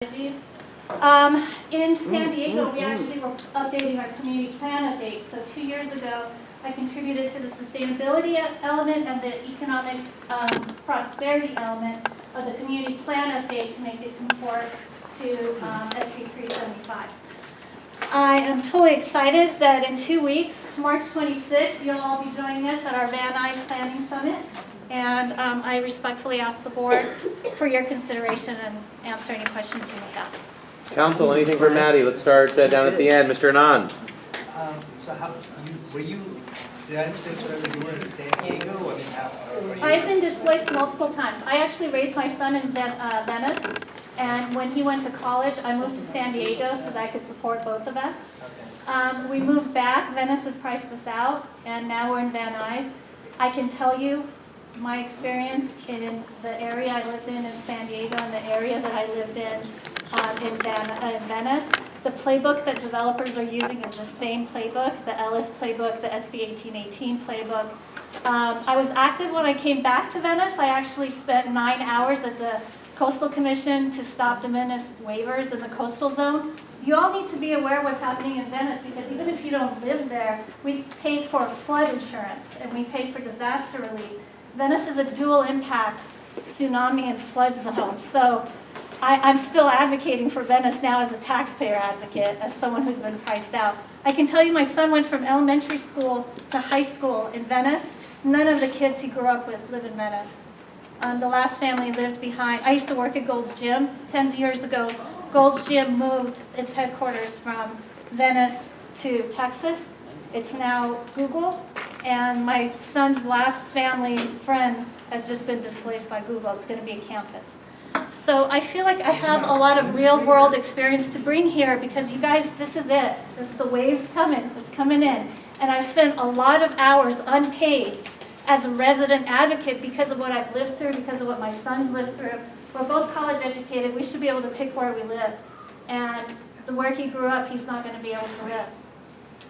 In San Diego, we actually were updating our community plan update. So 2 years ago, I contributed to the sustainability element and the economic prosperity element of the community plan update to make it comport to SB 375. I am totally excited that in 2 weeks, March 26th, you'll all be joining us at our Van Nuys Planning Summit. And I respectfully ask the board for your consideration and answer any questions you may have. Council, anything for Maddie? Let's start down at the end. Mr. Anand. So how, did I understand correctly, you were in San Diego? I mean, how, I've been displaced multiple times. I actually raised my son in Venice, and when he went to college, I moved to San Diego so that I could support both of us. okay. We moved back. Venice has priced us out, and now we're in Van Nuys. I can tell you my experience in the area I lived in San Diego and the area that I lived in Venice. The playbook that developers are using is the same playbook, the Ellis playbook, the SB 1818 playbook. I was active when I came back to Venice. I actually spent 9 hours at the Coastal Commission to stop de minimis waivers in the coastal zone. You all need to be aware of what's happening in Venice, because even if you don't live there, we pay for flood insurance and we pay for disaster relief. Venice is a dual impact tsunami and flood zone. So I'm still advocating for Venice now as a taxpayer advocate, as someone who's been priced out. I can tell you my son went from elementary school to high school in Venice. None of the kids he grew up with live in Venice. The last family lived behind. I used to work at Gold's Gym 10 years ago. Gold's Gym moved its headquarters from Venice to Texas. It's now Google, and my son's last family friend has just been displaced by Google. It's going to be a campus. So I feel like I have a lot of real world experience to bring here, because you guys, this is it. This is the waves coming. It's coming in. And I've spent a lot of hours unpaid as a resident advocate because of what I've lived through, because of what my sons lived through. We're both college educated. We should be able to pick where we live. And where he grew up, he's not going to be able to live.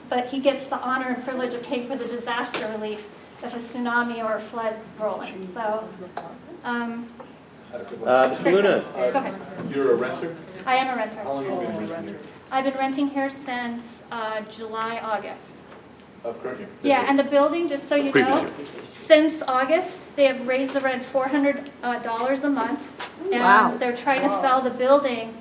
But he gets the honor and privilege of paying for the disaster relief if a tsunami or a flood roll in. So, Mr. Luna. go ahead. You're a renter? I am a renter. How long have you been renting here? I've been renting here since July, August. Of current year? Yeah, and the building, just so you know, since August, they have raised the rent $400 a month. And Wow. they're trying to sell the building.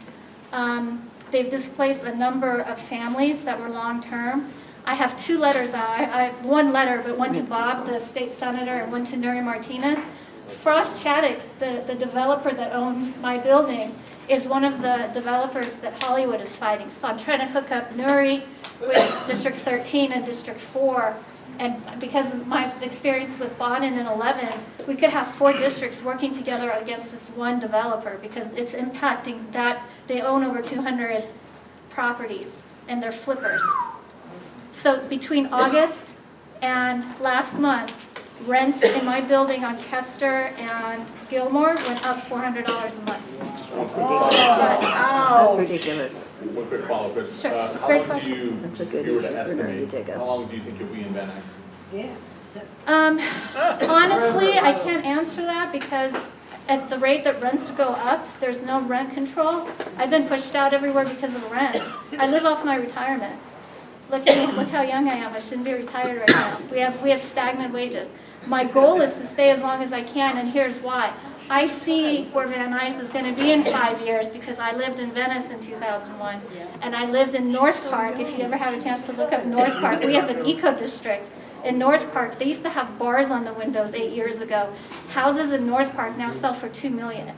They've displaced a number of families that were long-term. I have 2 letters out. I have 1 letter, but one to Bob, the state senator, and one to Nuri Martinez. Frost Chaddick, the developer that owns my building, is one of the developers that Hollywood is fighting. So I'm trying to hook up Nuri with District 13 and District 4. And because of my experience with Bonin in 11, we could have 4 districts working together against this one developer, because it's impacting that. They own over 200 properties, and they're flippers. So between August and last month, rents in my building on Kester and Gilmore went up $400 a month. That's ridiculous. One quick follow-up. Chris. Sure. How Great long do question. you, That's a good if you were to issue for Nuri to estimate, take up. how long do you think you'll be in Van Nuys? Honestly, I can't answer that, because at the rate that rents go up, there's no rent control. I've been pushed out everywhere because of rent. I live off my retirement. Look at me, look how young I am. I shouldn't be retired right now. We have stagnant wages. My goal is to stay as long as I can, and here's why. I see where Van Nuys is going to be in 5 years, because I lived in Venice in 2001, and I lived in North Park. If you ever have a chance to look up North Park, we have an eco-district in North Park. They used to have bars on the windows 8 years ago. Houses in North Park now sell for $2 million.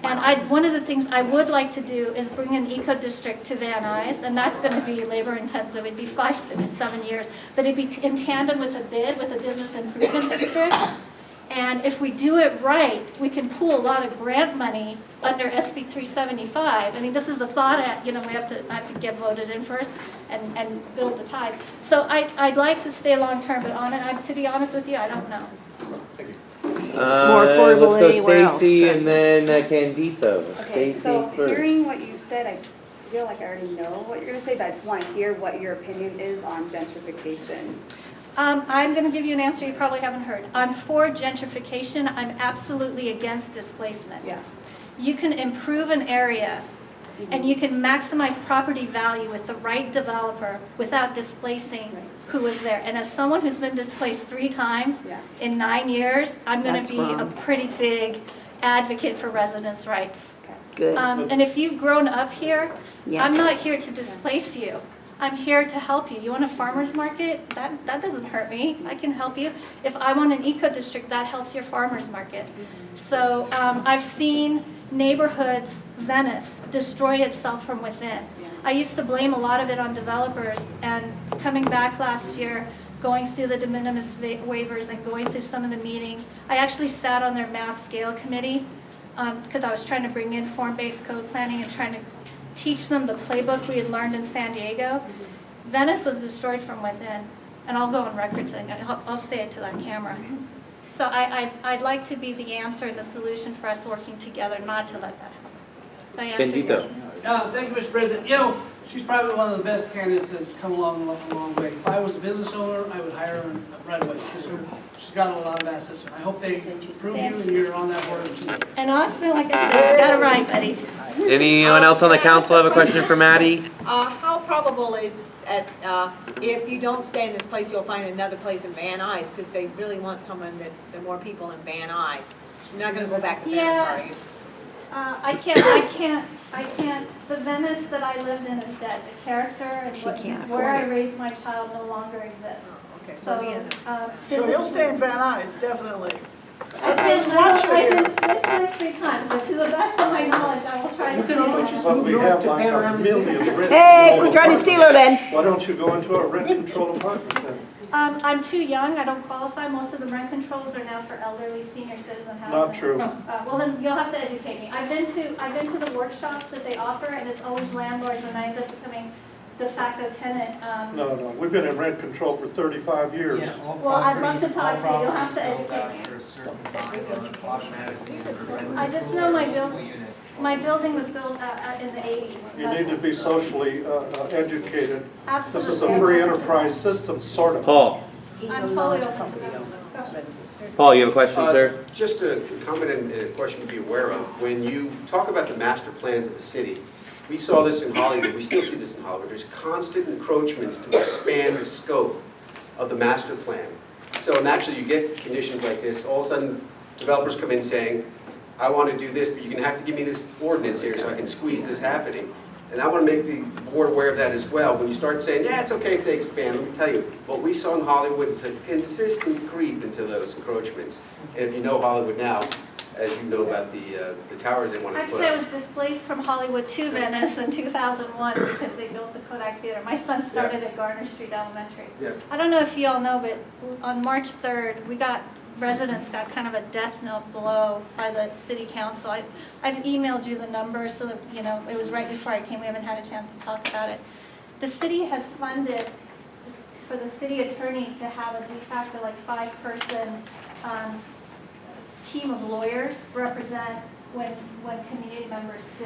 And one of the things I would like to do is bring an eco-district to Van Nuys, and that's going to be labor-intensive. It'd be 5, 6, 7 years, but it'd be in tandem with a bid with a business improvement district. And if we do it right, we can pool a lot of grant money under SB 375. I mean, this is the thought. I have to get voted in first and build the ties. So I'd like to stay long-term, but to be honest with you, I don't know. Thank you. More affordable let's anywhere go else, Stacy trust and me. then Candido. Okay, Stacy so first. hearing what you said, I feel like I already know what you're going to say, but I just want to hear what your opinion is on gentrification. I'm going to give you an answer you probably haven't heard. On for gentrification, I'm absolutely against displacement. Yeah. You can improve an area And you can maximize property value with the right developer without displacing who was there. And as someone who's been displaced 3 times Yeah. in 9 years, I'm going That's to be a wrong. pretty big advocate for residents' rights. Good. And if you've grown up here, Yes. I'm not here to displace you. I'm here to help you. You want a farmer's market? That doesn't hurt me. I can help you. If I want an eco district, that helps your farmer's market. So I've seen neighborhoods, Venice, destroy itself from within. I used to blame a lot of it on developers, and coming back last year, going through the de minimis waivers and going through some of the meetings, I actually sat on their mass scale committee because I was trying to bring in form-based code planning and trying to teach them the playbook we had learned in San Diego. Venice was destroyed from within, and I'll go on record saying it. I'll say it to that camera. So I'd like to be the answer and the solution for us working together, not to let that happen. Did I answer your- Bendito. Thank you, Mr. President. You know, she's probably one of the best candidates that's come along a long way. If I was a business owner, I would hire her right away, because she's got a lot of assets. I hope they approve you and you're on that board too. And Austin, like I said, you got it right, buddy. Anyone else on the council have a question for Maddie? How probable is, if you don't stay in this place, you'll find another place in Van Nuys, because they really want someone that more people in Van Nuys. You're not gonna go back to Venice, Yeah. are you? I can't, the Venice that I lived in is dead. The character and She can't where I afford it. raised my child no longer exists. Okay, So, so be in So you'll stay in Van Nuys, definitely. I've been this 3 times, but to the best of my knowledge, I will try to stay there. But we have like a million rent. Hey, quit trying to steal her then. Why don't you go into a rent control apartment then? I'm too young, I don't qualify. Most of the rent controls are now for elderly senior citizen housing. Not true. Well, then you'll have to educate me. I've been to the workshops that they offer, and it's always landlords, and I end up becoming de facto tenant. No, we've been in rent control for 35 years. Yeah, all Well, I'd love to properties- talk to you. all You'll have to properties built educate me. after a certain time are automatically I just know unit. my building was built in the 80s. You need to be socially educated. Absolutely. This is a free enterprise system, sort of. Paul. I'm totally open to that. Paul, you have a question, sir? Just a comment and a question to be aware of. When you talk about the master plans of the city, we saw this in Hollywood, we still see this in Hollywood. There's constant encroachments to expand the scope of the master plan. So naturally, you get conditions like this. All of a sudden, developers come in saying, I want to do this, but you're going to have to give me this ordinance here so I can squeeze this happening. And I want to make the board aware of that as well. When you start saying, yeah, it's okay if they expand, let me tell you, what we saw in Hollywood is a consistent creep into those encroachments. And if you know Hollywood now, as you know about the towers they want to put Actually, I up. was displaced from Hollywood to Venice in 2001 because they built the Kodak Theater. My son started at Garner Street Elementary. Yeah. I don't know if you all know, but on March 3rd, residents got kind of a death note blow by the city council. I've emailed you the numbers so that, you know, it was right before I came. We haven't had a chance to talk about it. The city has funded for the city attorney to have a de facto like 5-person team of lawyers represent when community members sue.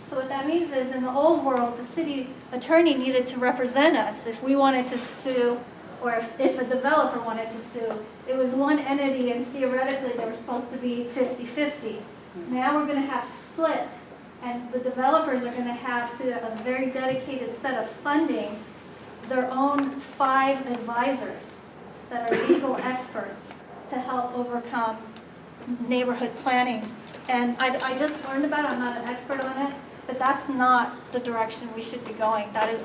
So what that means is in the old world, the city attorney needed to represent us if we wanted to sue or if a developer wanted to sue. It was one entity and theoretically they were supposed to be 50-50. Now we're going to have split and the developers are going to have through a very dedicated set of funding their own 5 advisors that are legal experts to help overcome neighborhood planning. And I just learned about it, I'm not an expert on it, but that's not the direction we should be going. That is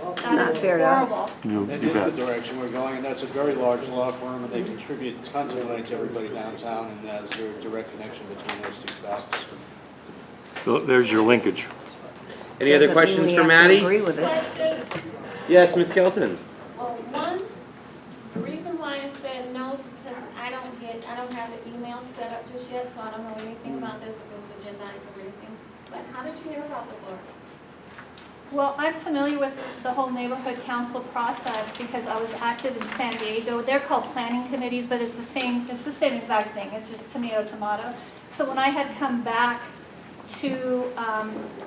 fair enough. horrible. That is the direction we're going, and that's a very large law firm, and they contribute tons of money to everybody downtown, and there's a direct connection between those 2 spots. So there's your linkage. Any other Doesn't mean questions we for have to Maddie? agree with it. Question. Yes, Ms. Skelton. Well, one, the reason why I said no, because I don't have the email set up just yet, so I don't know anything about this, if it was agendized or anything. But how did you hear about the board? Well, I'm familiar with the whole neighborhood council process because I was active in San Diego. They're called planning committees, but it's the same exact thing. It's just tomato, tomato. So when I had come back to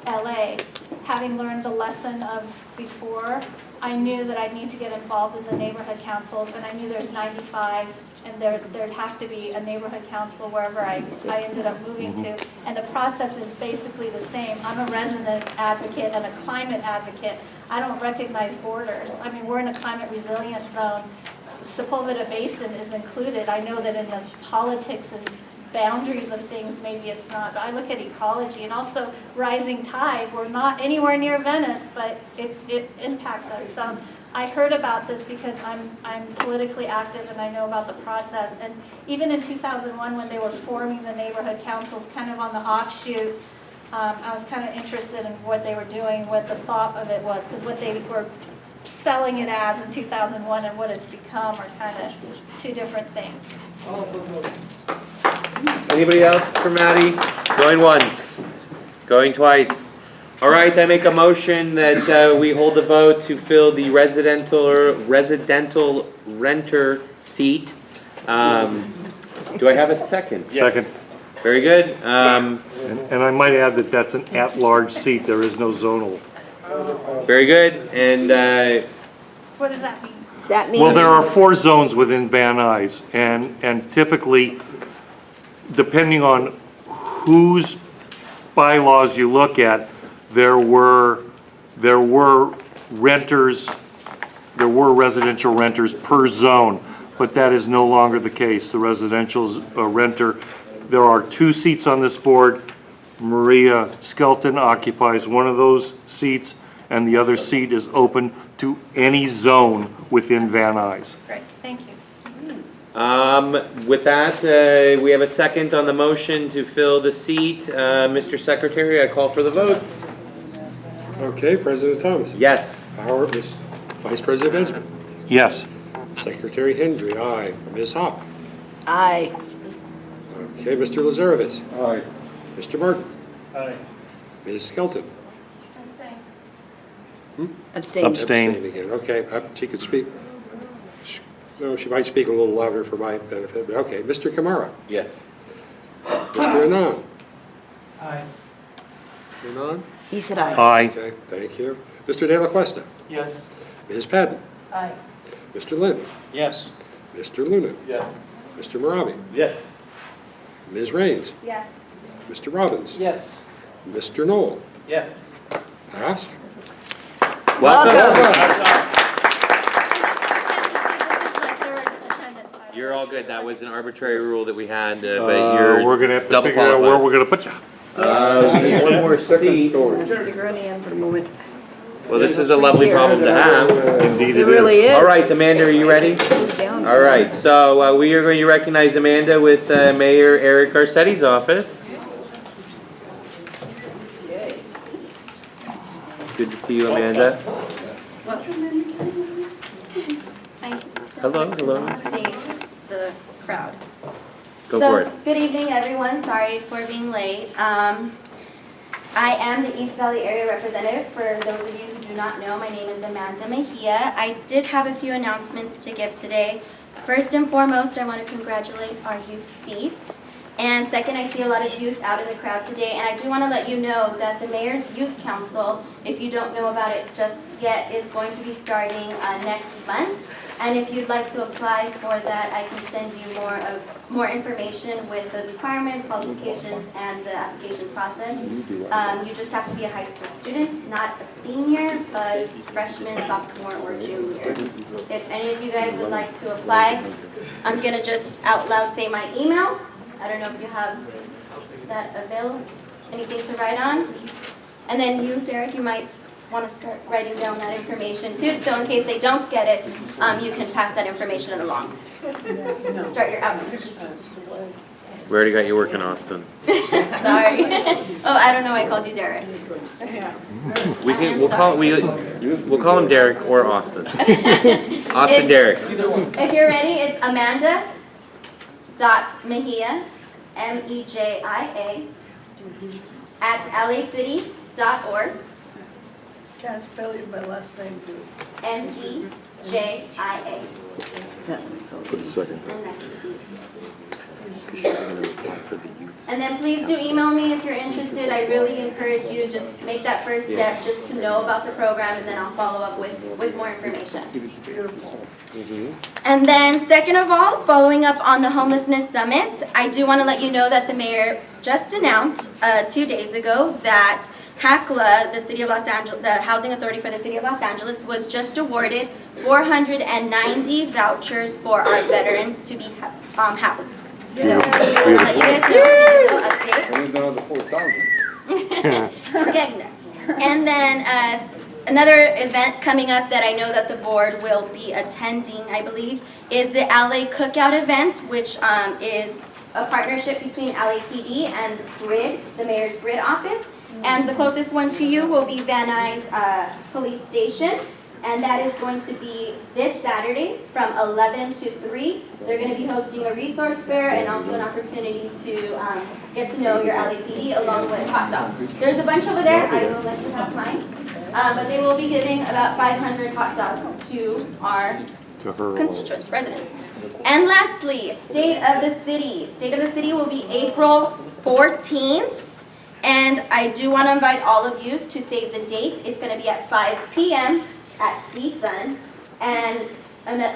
LA, having learned the lesson of before, I knew that I'd need to get involved in the neighborhood councils, and I knew there's 95 and there'd have to be a neighborhood council wherever I ended up moving to. And the process is basically the same. I'm a resident advocate and a climate advocate. I don't recognize borders. I mean, we're in a climate resilient zone. Sepulveda Basin is included. I know that in the politics and boundaries of things, maybe it's not, but I look at ecology and also rising tide. We're not anywhere near Venice, but it impacts us. So I heard about this because I'm politically active and I know about the process. And even in 2001, when they were forming the neighborhood councils, kind of on the offshoot, I was kind of interested in what they were doing, what the thought of it was, because what they were selling it as in 2001 and what it's become are kind of two different things. Anybody else for Maddie? Going once, going twice. All right, I make a motion that we hold a vote to fill the residential renter seat. Do I have a second? Second. Very good. And I might add that that's an at-large seat. There is no zonal. Very good. And What does that mean? That means. Well, there are 4 zones within Van Nuys, and typically, depending on whose bylaws you look at, there were renters, there were residential renters per zone, but that is no longer the case. The residential renter, there are 2 seats on this board. Maria Skelton occupies one of those seats, and the other seat is open to any zone within Van Nuys. Great, thank you. with that, we have a second on the motion to fill the seat. Mr. Secretary, I call for the vote. Okay, President Thomas. Yes. Howard, Vice President Benjamin. Yes. Secretary Hendry, aye. Ms. Hop. Aye. Okay, Mr. Lazarevitz. Aye. Mr. Martin. Aye. Ms. Skelton. Abstain. Abstain. Again. Okay, she could speak. No, she might speak a little louder for my benefit, but okay. Mr. Kamara. Yes. Mr. Anand. Aye. Anand? He said aye. Aye. Okay, thank you. Mr. De La Cuesta. Yes. Ms. Padden. Aye. Mr. Lynn. Yes. Mr. Luna. Yes. Mr. Marabi. Yes. Ms. Raines. Yes. Mr. Robbins. Yes. Mr. Knoll. Yes. Passed. You're all good. That was an arbitrary rule that we had, but you're We're gonna have to double figure out where qualified. we're gonna put you. We need one more seat. Stick around the end for a moment. Well, this is a lovely problem to have. Indeed It it really is. is. All right, Amanda, are you ready? Down. All right, so we are going to recognize Amanda with Mayor Eric Garcetti's office. Good to see you, Amanda. Hello, hello. Face the crowd. Go for it. Good evening, everyone. Sorry for being late. I am the East Valley area representative. For those of you who do not know, my name is Amanda Mejia. I did have a few announcements to give today. First and foremost, I want to congratulate our youth seat. And second, I see a lot of youth out in the crowd today, and I do want to let you know that the Mayor's Youth Council, if you don't know about it just yet, is going to be starting next month. And if you'd like to apply for that, I can send you more information with the requirements, qualifications, and the application process. You just have to be a high school student, not a senior, but freshman, sophomore, or junior. If any of you guys would like to apply, I'm going to just out loud say my email. I don't know if you have that available, anything to write on. And then you, Derek, you might want to start writing down that information too, so in case they don't get it, you can pass that information along. Start your outreach. We already got you working, Austin. Sorry. Oh, I don't know why I called you Derek. We'll call him Derek or Austin. Austin Derek. If you're ready, it's Amanda.Mejia, MEJIA, @lacity.org. Can't spell my last name too. For the second. And then please do email me if you're interested. I really encourage you to just make that first step, just to know about the program, and then I'll follow up with more information. And then second of all, following up on the homelessness summit, I do want to let you know that the mayor just announced 2 days ago that HACLA, the City of Los Angeles, the Housing Authority for the City of Los Angeles, was just awarded 490 vouchers for our veterans to be housed. So, let you guys know, a little update. Only down to 4,000. We're getting there. And then another event coming up that I know that the board will be attending, I believe, is the LA Cookout event, which is a partnership between LAPD and GRID, the mayor's GRID office. And the closest one to you will be Van Nuys Police Station. And that is going to be this Saturday from 11 to 3. They're going to be hosting a resource fair and also an opportunity to get to know your LAPD along with hot dogs. There's a bunch over there. I will let you have mine. But they will be giving about 500 hot dogs to our constituents, residents. And lastly, State of the City. State of the City will be April 14th. And I do want to invite all of you to save the date. It's going to be at 5 p.m. at CSUN. And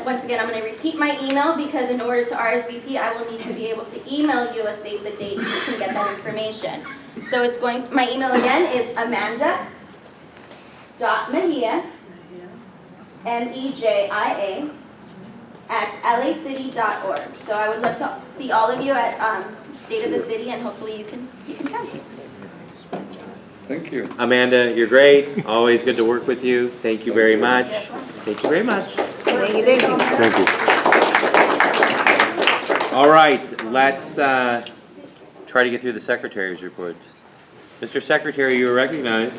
once again, I'm going to repeat my email because in order to RSVP, I will need to be able to email you a save the date so you can get that information. So it's going, my email again is amanda.mejia, MEJIA, @lacity.org. So I would love to see all of you at State of the City, and hopefully you can come. Thank you. Amanda, you're great. Always good to work with you. Thank you very much. Thank you very much. Thank you, thank you. Thank you. All right, let's try to get through the secretary's report. Mr. Secretary, you are recognized.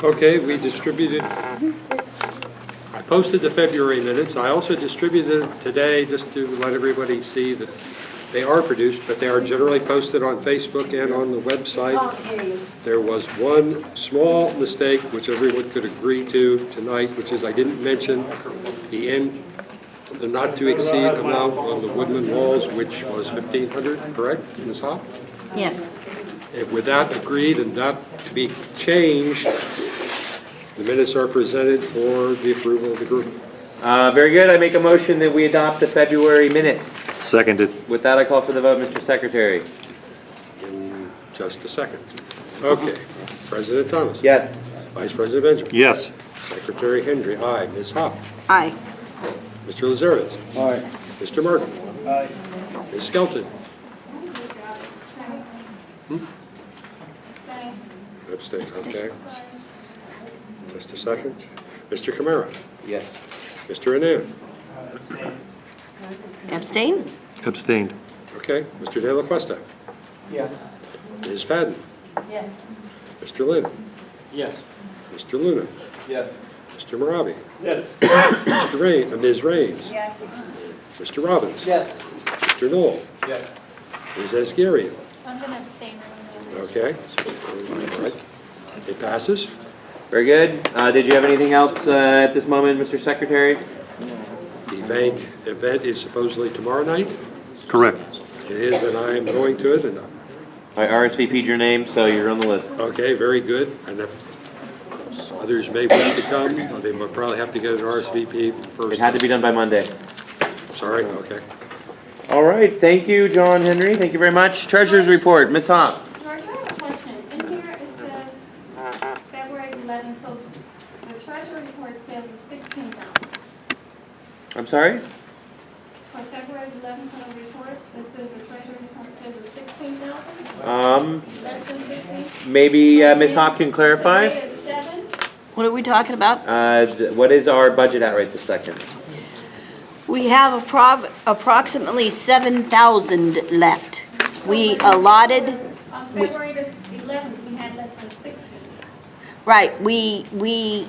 Okay, we distributed, I posted the February minutes. I also distributed today just to let everybody see that they are produced, but they are generally posted on Facebook and on the website. There was one small mistake which everyone could agree to tonight, which is I didn't mention the not to exceed amount on the Woodman walls, which was $1,500, correct, Ms. Hopp? Yes. And with that agreed and that to be changed, the minutes are presented for the approval of the group. Very good. I make a motion that we adopt the February minutes. Seconded. With that, I call for the vote, Mr. Secretary. In just a second. Okay. President Thomas? Yes. Vice President Benjamin? Yes. Secretary Hendry? Aye. Ms. Hopp? Aye. Mr. Lazarevitz? Aye. Mr. Martin? Aye. Ms. Skelton? Abstain, okay. Just a second. Mr. Camara? Yes. Mr. Anan? Abstain? Abstained. Okay. Mr. De La Cuesta? Yes. Ms. Padden? Yes. Mr. Lynn? Yes. Mr. Luna? Yes. Mr. Marabi? Yes. Ms. Raines? Yes. Mr. Robbins? Yes. Mr. Knoll? Yes. Ms. Asgherian? I'm going to abstain. Okay. All right. It passes. Very good. Did you have anything else at this moment, Mr. Secretary? The bank event is supposedly tomorrow night. Correct. It is, and I am going to it. And I RSVP'd your name, so you're on the list. okay, very good. And if others may wish to come, they will probably have to get an RSVP first. It had to be done by Monday. Sorry, okay. All right. Thank you, John Henry. Thank you very much. Treasurer's report, Ms. Hopp. George, I have a question. In here it says February 11th, so the treasury report says it's 16,000. I'm sorry? For February 11th on the report, it says the treasury report says it's 16,000? Less than 16? Maybe Ms. Hopp can clarify. The rate is 7? What are we talking about? What is our budget at right this second? We have approximately 7,000 left. We allotted, On February the 11th, we had less than 16. right, we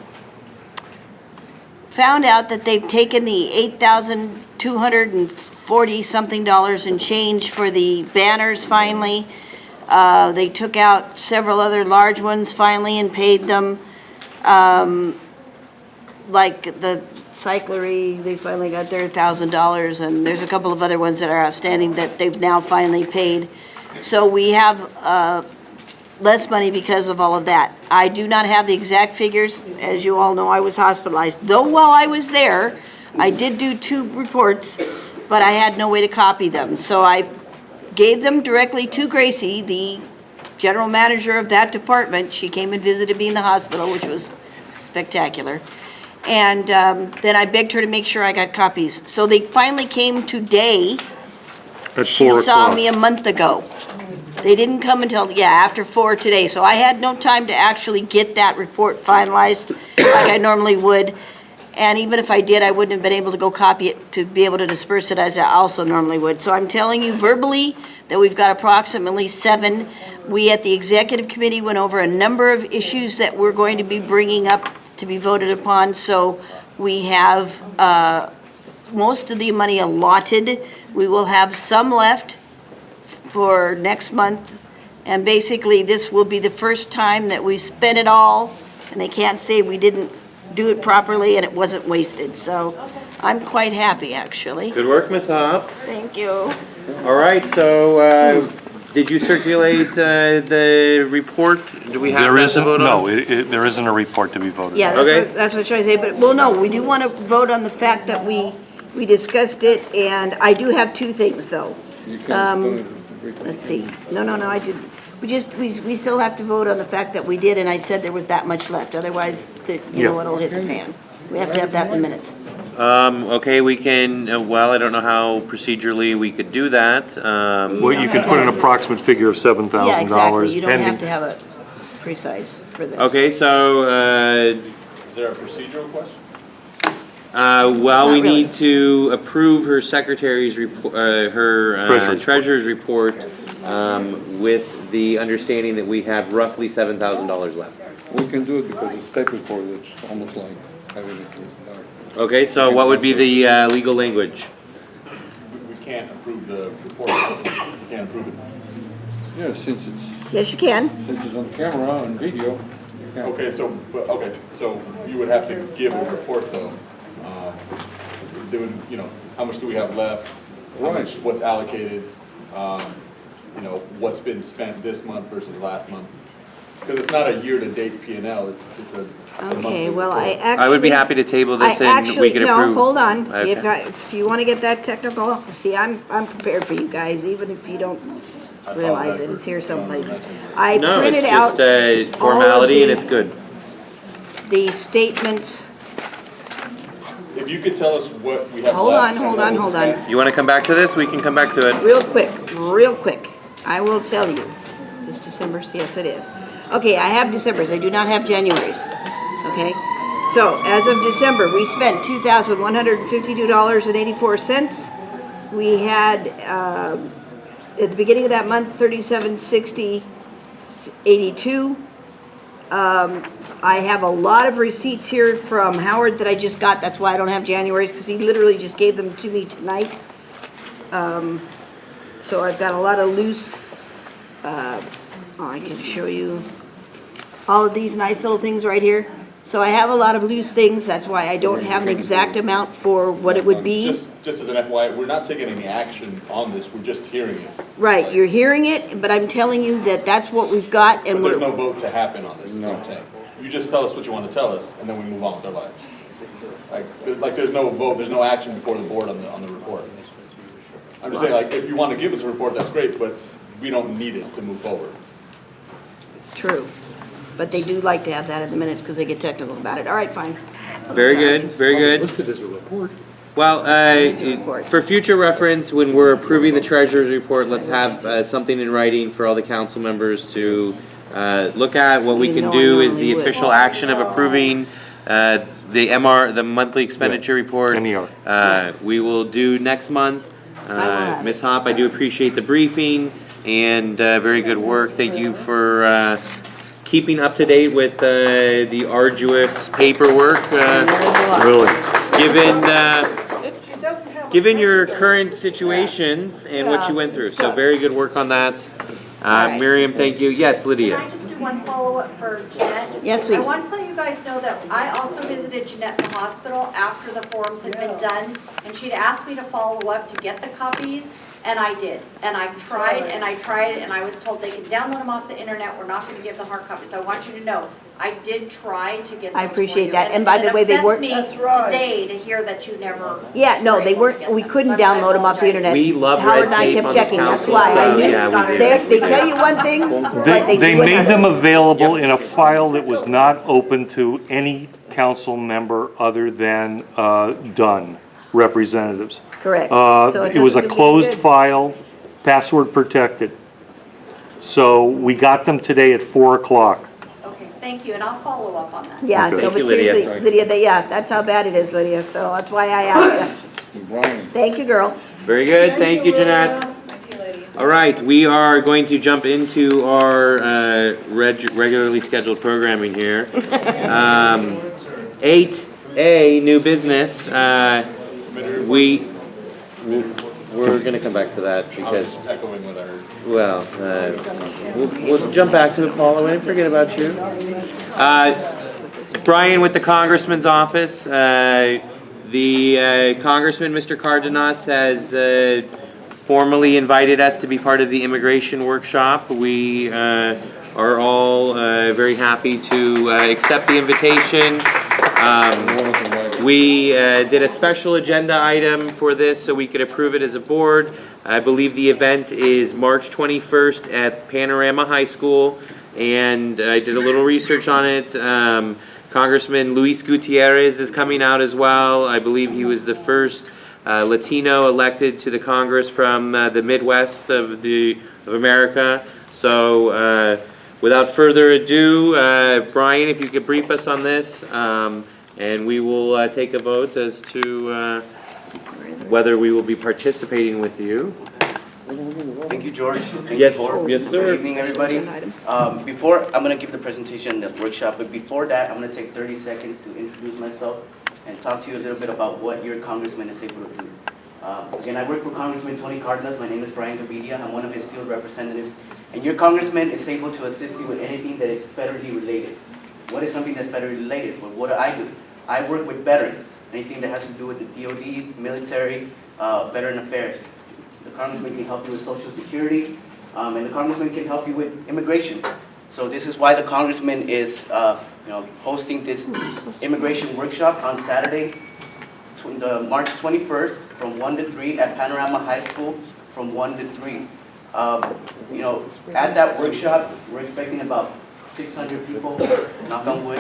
found out that they've taken the $8,240 something and change for the banners finally. They took out several other large ones finally and paid them. like the cyclery, they finally got their $1,000, and there's a couple of other ones that are outstanding that they've now finally paid. So we have less money because of all of that. I do not have the exact figures. As you all know, I was hospitalized. Though while I was there, I did do 2 reports, but I had no way to copy them. So I gave them directly to Gracie, the general manager of that department. She came and visited me in the hospital, which was spectacular. And then I begged her to make sure I got copies. So they finally came today. At She 4 saw o'clock. me a month ago. They didn't come until, after 4 today. So I had no time to actually get that report finalized like I normally would. And even if I did, I wouldn't have been able to go copy it to be able to disperse it as I also normally would. So I'm telling you verbally that we've got approximately 7. We at the executive committee went over a number of issues that we're going to be bringing up to be voted upon. So we have most of the money allotted. We will have some left for next month. And basically, this will be the first time that we spent it all, and they can't say we didn't do it properly and it wasn't wasted. So I'm quite happy, actually. Good work, Ms. Hop. Thank you. All right, so did you circulate the report? Do we have There that to isn't, vote on? no, there isn't a report to be voted on. Yeah, Okay. that's what I was trying to say, but, well, no, we do want to vote on the fact that we discussed it, and I do have 2 things, though. You can't. Let's see, no, I didn't. We still have to vote on the fact that we did, and I said there was that much left, otherwise, you know, it'll hit the fan. We have to have that in the minutes. Okay, we can, well, I don't know how procedurally we could do that. Well, you could put an approximate figure of $7,000 Yeah, exactly, you don't have pending. to have it precise for this. Okay, so, Is there a procedural question? well, Not we really. need to approve her secretary's report, her treasurer's report, with the understanding that we have roughly $7,000 left. We can do it because it's type report, it's almost like having it. Okay, so what would be the legal language? We can't approve the report. We can't approve it. Yeah, since it's, Yes, you can. since it's on camera and video, you can. Okay, so you would have to give a report though. They would, how much do we have left? How much, what's allocated? What's been spent this month versus last month? Because it's not a year-to-date P&L, it's a Okay, monthly well, I report. actually. I would be happy to table this and we could approve. No, hold on. Okay. If you want to get that technical, see, I'm prepared for you guys, even if you don't realize it, it's here someplace. I No, printed it's out just a all of formality and the- it's good. the statements. If you could tell us what we have left. Hold on, and hold what on, was hold on. spent. You want to come back to this? We can come back to it. Real quick. I will tell you. Is this December's? Yes, it is. Okay, I have December's. I do not have January's. Okay? So, as of December, we spent $2,152.84. We had, at the beginning of that month, $37.60.82. I have a lot of receipts here from Howard that I just got. That's why I don't have January's, because he literally just gave them to me tonight. So I've got a lot of loose, I can show you all of these nice little things right here. So I have a lot of loose things. That's why I don't have an exact amount for what it would be. Just as an FYI, we're not taking any action on this, we're just hearing it. Right, you're hearing it, but I'm telling you that that's what we've got, and But there's we're, no vote to happen on this, is what I'm saying. You just tell us what you want to tell us, and then we move on with our lives. Like there's no vote, there's no action before the board on the report. I'm just saying, like, if you want to give us a report, that's great, but we don't need it to move forward. true. But they do like to have that in the minutes because they get technical about it. All right, fine. Very good, very good. Listed as a report. Well, a report. for future reference, when we're approving the treasurer's report, let's have something in writing for all the council members to look at. What we You can know I do is normally the would. official action of approving the monthly expenditure report. NER. We will do next month. have Ms. Hop, I do appreciate the briefing and very good work. Thank you for keeping up to date with the arduous paperwork. Really? Given your current situation and what you went through, so very good work on that. right. Miriam, thank you. Yes, Lydia. Can I just do one follow-up for Jeanette? Yes, please. I want to let you guys know that I also visited Jeanette in the hospital after the forums had been done, and she'd asked me to follow up to get the copies, and I did. And I tried, and I was told they can download them off the internet, we're not going to give the hard copies. I want you to know, I did try to get those I appreciate for you. that. And by the way, they weren't- It upsets me today to hear that you never. Yeah, no, they were able to weren't, get we them. couldn't So I download them off the apologize. internet. We love Howard red and I tape kept on this checking, that's council, why. I so, knew- yeah, we do. They tell you one thing, but They do made another. them available in a file that was not open to any council member other than Dunn representatives. Correct. So It was a doesn't- closed file, password protected. So we got them today at 4 o'clock. Okay, thank you, and I'll follow up on that. Yeah, Okay. no, Thank but you, Lydia. seriously, Lydia, yeah, that's how bad it is, Lydia, so that's why I asked you. Brian. Thank you, girl. Very good, thank you, Jeanette. All right, we are going to jump into our regularly scheduled programming here. 8A, new business. We're gonna come back to that I was because, just echoing what I heard. well, we'll jump back to it, Paula, we didn't forget about you. Brian with the Congressman's office. The Congressman, Mr. Cardenas, has formally invited us to be part of the immigration workshop. We are all very happy to accept the invitation. We did a special agenda item for this so we could approve it as a board. I believe the event is March 21st at Panorama High School, and I did a little research on it. Congressman Luis Gutierrez is coming out as well. I believe he was the first Latino elected to the Congress from the Midwest of America. So without further ado, Brian, if you could brief us on this, and we will take a vote as to whether we will be participating with you. Thank you, George. Thank Yes, you, Board. yes, sir. Good evening, everybody. Before, I'm going to give the presentation, the workshop, but before that, I'm going to take 30 seconds to introduce myself and talk to you a little bit about what your congressman is able to do. Again, I work for Congressman Tony Cardenas. My name is Brian Gavidia. I'm one of his field representatives. And your congressman is able to assist you with anything that is federally related. What is something that's federally related? Well, what do? I work with veterans. Anything that has to do with the DOD, military, veteran affairs. The congressman can help you with Social Security, and the congressman can help you with immigration. So this is why the congressman is hosting this immigration workshop on Saturday, March 21st, from 1 to 3 at Panorama High School, from 1 to 3. At that workshop, we're expecting about 600 people, knock on wood.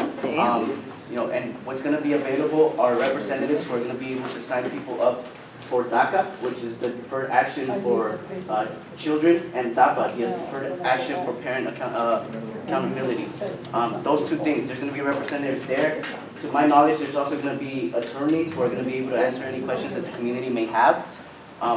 And what's going to be available are representatives who are going to be able to sign people up for DACA, which is the Deferred Action for Children, and DAPA, the Deferred Action for Parent Accountability. Those two things, there's going to be representatives there. To my knowledge, there's also going to be attorneys who are going to be able to answer any questions that the community may have.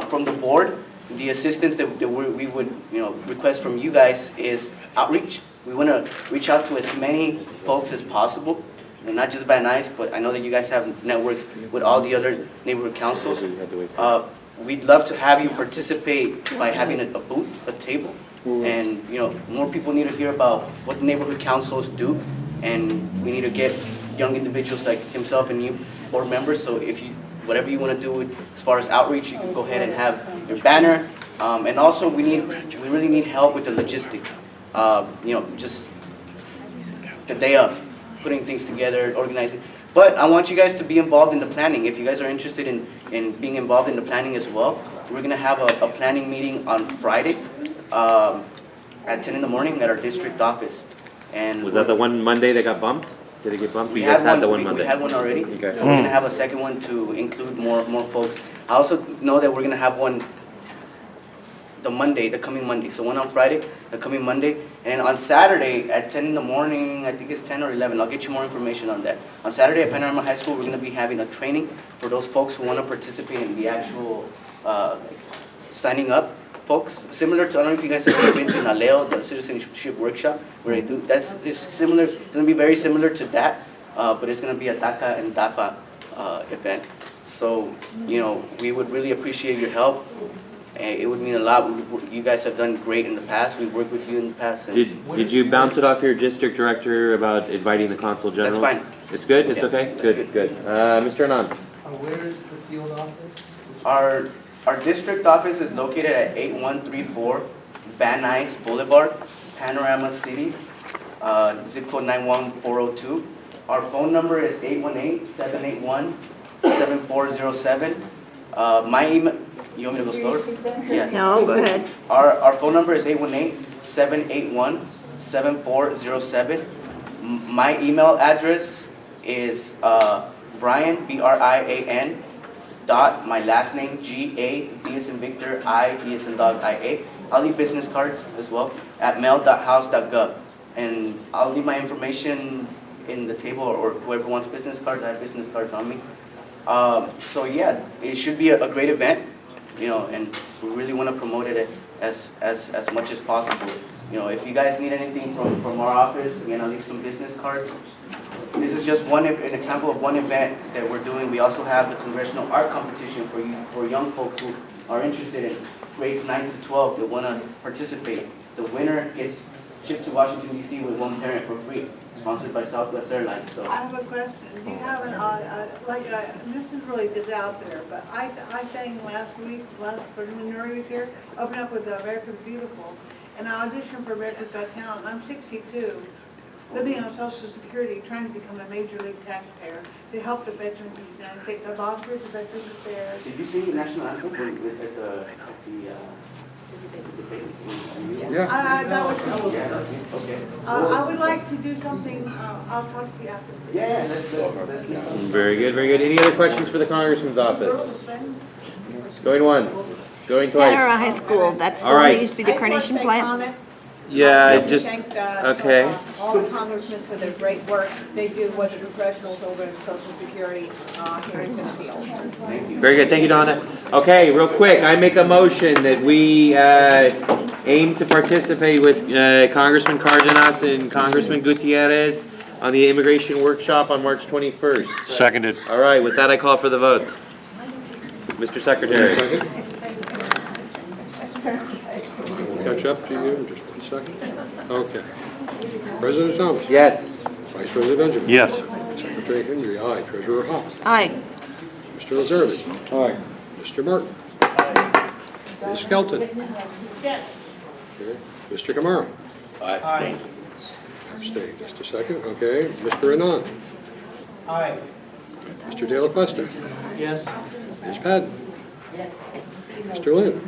From the board, the assistance that we would request from you guys is outreach. We want to reach out to as many folks as possible. And not just Van Nuys, but I know that you guys have networks with all the other neighborhood councils. We'd love to have you participate by having a booth, a table, and more people need to hear about what the neighborhood councils do, and we need to get young individuals like himself and you board members. So if you, whatever you want to do as far as outreach, you can go ahead and have your banner. And also we really need help with the logistics. Just the day of. Putting things together, organizing. But I want you guys to be involved in the planning. If you guys are interested in being involved in the planning as well, we're going to have a planning meeting on Friday at 10 in the morning at our district office. And Was that the one Monday that got bumped? Did it get bumped? we You guys had had the one, one Monday. we had one already. Okay. And we're going to have a second one to include more folks. I also know that we're going to have one the coming Monday. So one on Friday, the coming Monday. And on Saturday at 10 in the morning, I think it's 10 or 11, I'll get you more information on that. On Saturday at Panorama High School, we're going to be having a training for those folks who want to participate in the actual signing up folks. Similar to, I don't know if you guys have ever been to Naleo, the citizenship workshop, where they do, it's similar, it's going to be very similar to that, but it's going to be a DACA and DAPA event. So, we would really appreciate your help. and it would mean a lot. You guys have done great in the past. We worked with you in the past. And Did you bounce it off your district director about inviting the consul generals? That's fine. It's good? It's Yeah, okay? that's Good, good. Mr. Anand? Where is the field office? Our district office is located at 8134 Van Nuys Boulevard, Panorama City, zip code 91402. Our phone number is 818-781-7407. My email, you want me to go slower? Yeah. No, go ahead. Our phone number is 818-781-7407. My email address is Brian, B-R-I-A-N, dot, my last name, G-A, V as in Victor, I, E as in dog, I-A. I'll leave business cards as well at mail.house.gov. And I'll leave my information in the table, or whoever wants business cards, I have business cards on me. So yeah, it should be a great event, you know, and we really want to promote it as much as possible. You know, if you guys need anything from our office, again, I'll leave some business cards. This is just an example of one event that we're doing. We also have the Congressional Art Competition for young folks who are interested in grades 9 to 12 that want to participate. The winner gets shipped to Washington, D.C. with one parent for free, sponsored by Southwest Airlines. So. I have a question. Do you have this is really just out there, but I sang last preliminary was here, opened up with America's Beautiful, and I auditioned for America's Got Talent. I'm 62, living on Social Security, trying to become a major league taxpayer to help the veterans of the United States. I've volunteered to Veterans Affairs. Did you sing the national anthem at the I would like to do something, I'll talk to you after. Yeah, let's Very good, very good. Any other questions for the Congressman's office? Going once, going twice. Panorama High School, that's the All one right. that used to be the Carnation plant? Yeah, just, Thank okay. all the congressmen for their great work they do with the professionals over in Social Security hearings and appeals. Very good, thank you, Donna. Okay, real quick, I make a motion that we aim to participate with Congressman Cardenas and Congressman Gutierrez on the immigration workshop on March 21st. Seconded. All right, with that, I call for the vote. Mr. Secretary. We'll catch up to you in just 1 second. Okay. President Thomas? Yes. Vice President Benjamin? Yes. Secretary Henry, aye. Treasurer Hall? Aye. Mr. Lazarevich? Aye. Mr. Martin? Ms. Skelton? Yes. Okay. Mr. Kamara? Aye. Abstain. Just a second. Okay. Mr. Anand? Aye. Mr. De La Cuesta? Yes. Ms. Patton? Yes. Mr. Lynn?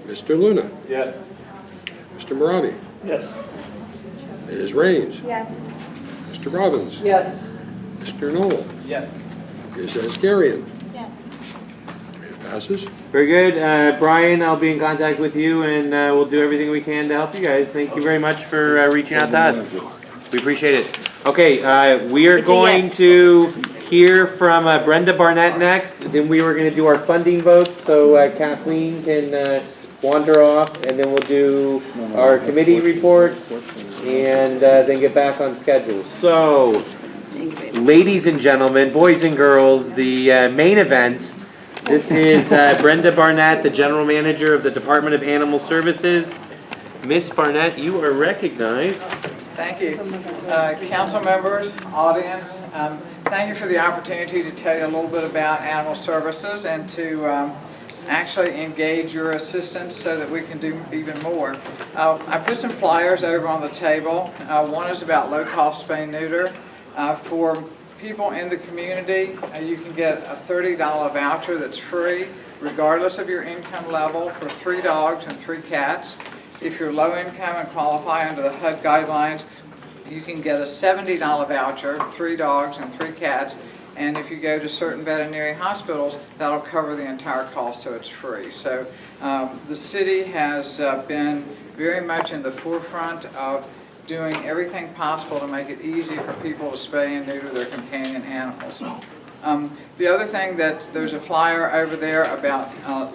Mr. Luna? Yes. Mr. Maravi? Yes. Ms. Raines? Yes. Mr. Robbins? Yes. Mr. Knoll? Yes. Ms. Asgharian? Yes. It passes. Very good. Brian, I'll be in contact with you and we'll do everything we can to help you guys. Thank you very much for reaching out to us. We appreciate it. Okay, we are It's a going yes. to hear from Brenda Barnett next. Then we were going to do our funding votes so Kathleen can wander off, and then we'll do our committee reports and then get back on schedule. So, ladies and gentlemen, boys and girls, the main event. This is Brenda Barnett, the General Manager of the Department of Animal Services. Miss Barnett, you are recognized. Thank you. Council members, audience, thank you for the opportunity to tell you a little bit about animal services and to actually engage your assistance so that we can do even more. I put some flyers over on the table. One is about low-cost spay-neuter. For people in the community, you can get a $30 voucher that's free regardless of your income level for 3 dogs and 3 cats. If you're low income and qualify under the HUD guidelines, you can get a $70 voucher, 3 dogs and 3 cats. And if you go to certain veterinary hospitals, that'll cover the entire cost, so it's free. So the city has been very much in the forefront of doing everything possible to make it easy for people to spay and neuter their companion animals. The other thing that there's a flyer over there about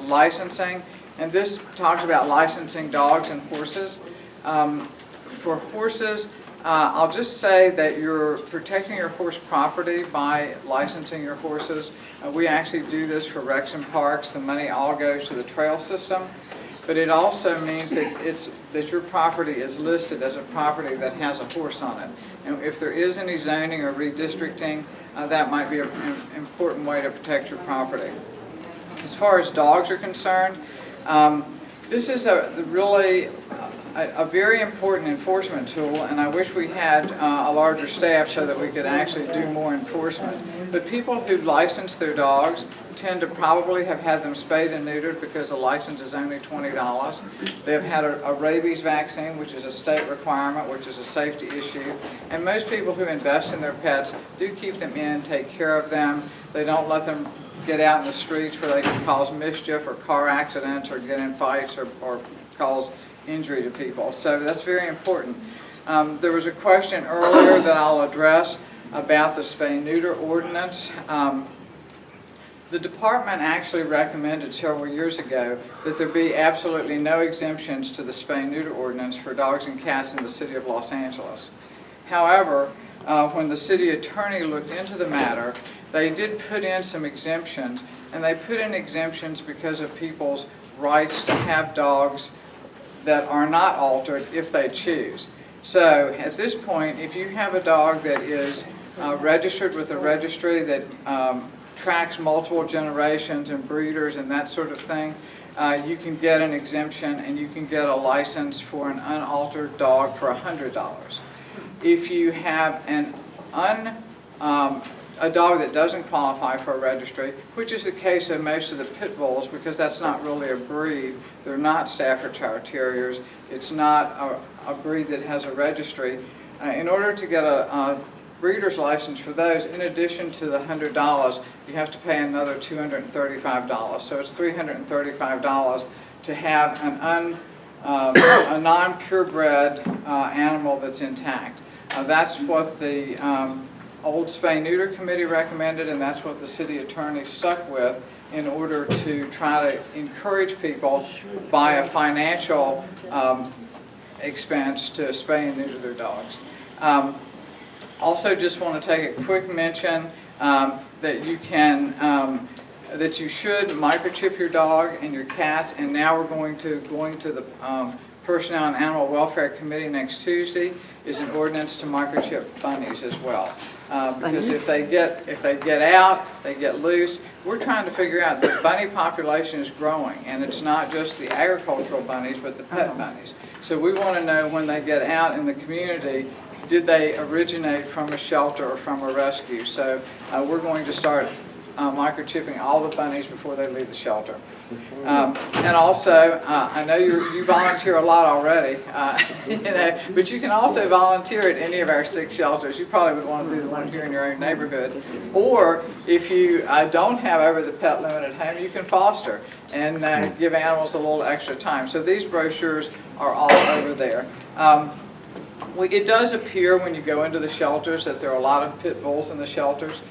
licensing, and this talks about licensing dogs and horses. For horses, I'll just say that you're protecting your horse property by licensing your horses. We actually do this for Rex and Parks. The money all goes to the trail system. But it also means that your property is listed as a property that has a horse on it. And if there is any zoning or redistricting, that might be an important way to protect your property. As far as dogs are concerned, this is really a very important enforcement tool, and I wish we had a larger staff so that we could actually do more enforcement. But people who license their dogs tend to probably have had them spayed and neutered because the license is only $20. They've had a rabies vaccine, which is a state requirement, which is a safety issue. And most people who invest in their pets do keep them in, take care of them. They don't let them get out in the streets where they can cause mischief or car accidents or get in fights or cause injury to people. So that's very important. There was a question earlier that I'll address about the spay-neuter ordinance. The department actually recommended several years ago that there be absolutely no exemptions to the spay-neuter ordinance for dogs and cats in the city of Los Angeles. However, when the city attorney looked into the matter, they did put in some exemptions, and they put in exemptions because of people's rights to have dogs that are not altered if they choose. So at this point, if you have a dog that is registered with a registry that tracks multiple generations and breeders and that sort of thing, you can get an exemption and you can get a license for an unaltered dog for $100. If you have a dog that doesn't qualify for a registry, which is the case of most of the pit bulls because that's not really a breed, they're not Staffordshire Terriers, it's not a breed that has a registry. In order to get a breeder's license for those, in addition to the $100, you have to pay another $235. So it's $335 to have a non-purebred animal that's intact. That's what the old spay-neuter committee recommended, and that's what the city attorney stuck with in order to try to encourage people by a financial expense to spay and neuter their dogs. Also, just want to take a quick mention that you can, that you should microchip your dog and your cats, and now we're going to the Personnel and Animal Welfare Committee next Tuesday is an ordinance to microchip bunnies as well. Because if they get out, they get loose. We're trying to figure out the bunny population is growing, and it's not just the agricultural bunnies, but the pet bunnies. So we want to know when they get out in the community, did they originate from a shelter or from a rescue? So we're going to start microchipping all the bunnies before they leave the shelter. And also, I know you volunteer a lot already, but you can also volunteer at any of our 6 shelters. You probably would want to do the one here in your own neighborhood. Or if you don't have ever the pet limit at home, you can foster and give animals a little extra time. So these brochures are all over there. It does appear when you go into the shelters that there are a lot of pit bulls in the shelters.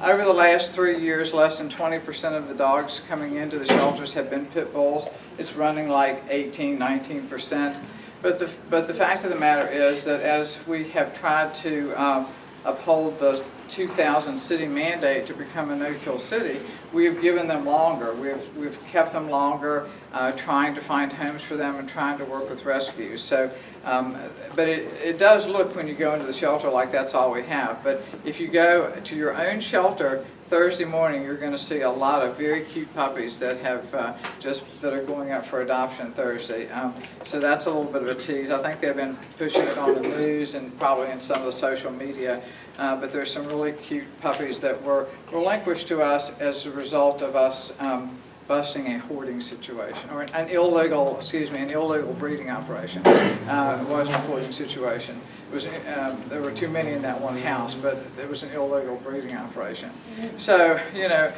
Over the last 3 years, less than 20% of the dogs coming into the shelters have been pit bulls. It's running like 18, 19%. But the fact of the matter is that as we have tried to uphold the 2000 city mandate to become a no-kill city, we have given them longer. We've kept them longer, trying to find homes for them and trying to work with rescues. So, but it does look when you go into the shelter like that's all we have. But if you go to your own shelter Thursday morning, you're going to see a lot of very cute puppies that have that are going up for adoption Thursday. So that's a little bit of a tease. I think they've been pushing it on the news and probably in some of the social media. But there's some really cute puppies that were relinquished to us as a result of us busting a hoarding situation, or an illegal breeding operation. It wasn't a hoarding situation. It was, there were too many in that one house, but it was an illegal breeding operation. So, you know,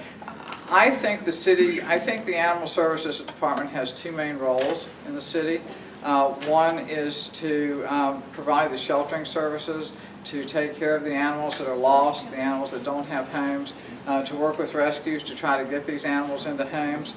I think the Animal Services Department has 2 main roles in the city. One is to provide the sheltering services, to take care of the animals that are lost, the animals that don't have homes, to work with rescues to try to get these animals into homes.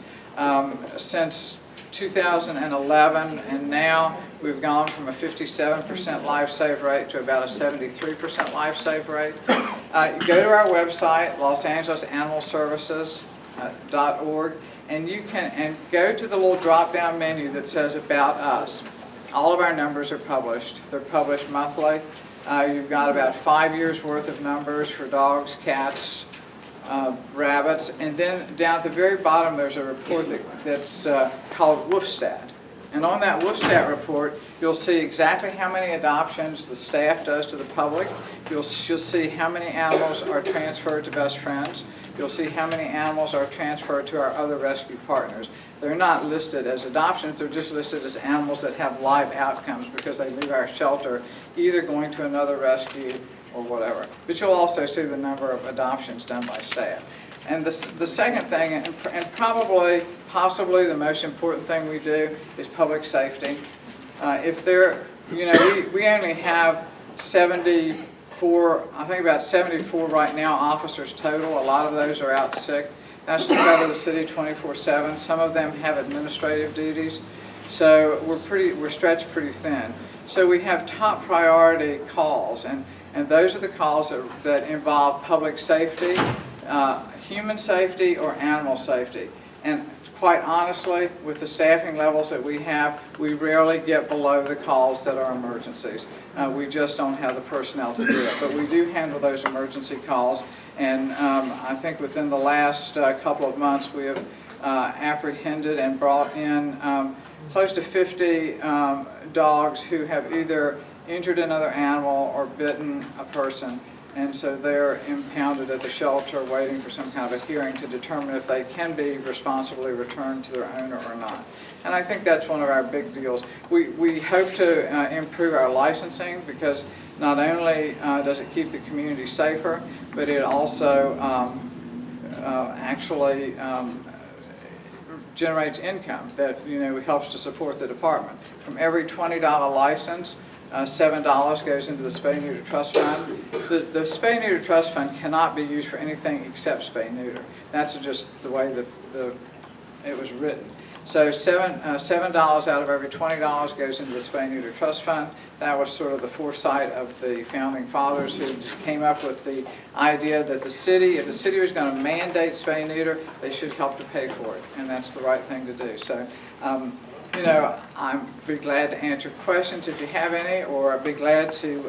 Since 2011, and now we've gone from a 57% life save rate to about a 73% life save rate. You go to our website, LosAngelesAnimalServices.org, and you can go to the little drop-down menu that says About Us. All of our numbers are published. They're published monthly. You've got about 5 years worth of numbers for dogs, cats, rabbits, and then down at the very bottom there's a report that's called WoofStat. And on that WoofStat report, you'll see exactly how many adoptions the staff does to the public. You'll see how many animals are transferred to Best Friends. You'll see how many animals are transferred to our other rescue partners. They're not listed as adoptions, they're just listed as animals that have live outcomes because they leave our shelter either going to another rescue or whatever. But you'll also see the number of adoptions done by staff. And the second thing, and possibly the most important thing we do, is public safety. If there, we only have 74, I think about 74 right now officers total. A lot of those are out sick. That's to cover the city 24/7. Some of them have administrative duties. So we're stretched pretty thin. So we have top priority calls, and those are the calls that involve public safety, human safety, or animal safety. And quite honestly, with the staffing levels that we have, we rarely get below the calls that are emergencies. We just don't have the personnel to do it. But we do handle those emergency calls, and I think within the last couple of months we have apprehended and brought in close to 50 dogs who have either injured another animal or bitten a person. And so they're impounded at the shelter waiting for some kind of a hearing to determine if they can be responsibly returned to their owner or not. And I think that's one of our big deals. We hope to improve our licensing because not only does it keep the community safer, but it also actually generates income that helps to support the department. From every $20 license, $7 goes into the Spay Neuter Trust Fund. The Spay Neuter Trust Fund cannot be used for anything except spay neuter. That's just the way that it was written. So $7 out of every $20 goes into the Spay Neuter Trust Fund. That was sort of the foresight of the founding fathers who came up with the idea that the city, if the city was going to mandate spay neuter, they should help to pay for it, and that's the right thing to do. So. I'd be glad to answer questions if you have any, or I'd be glad to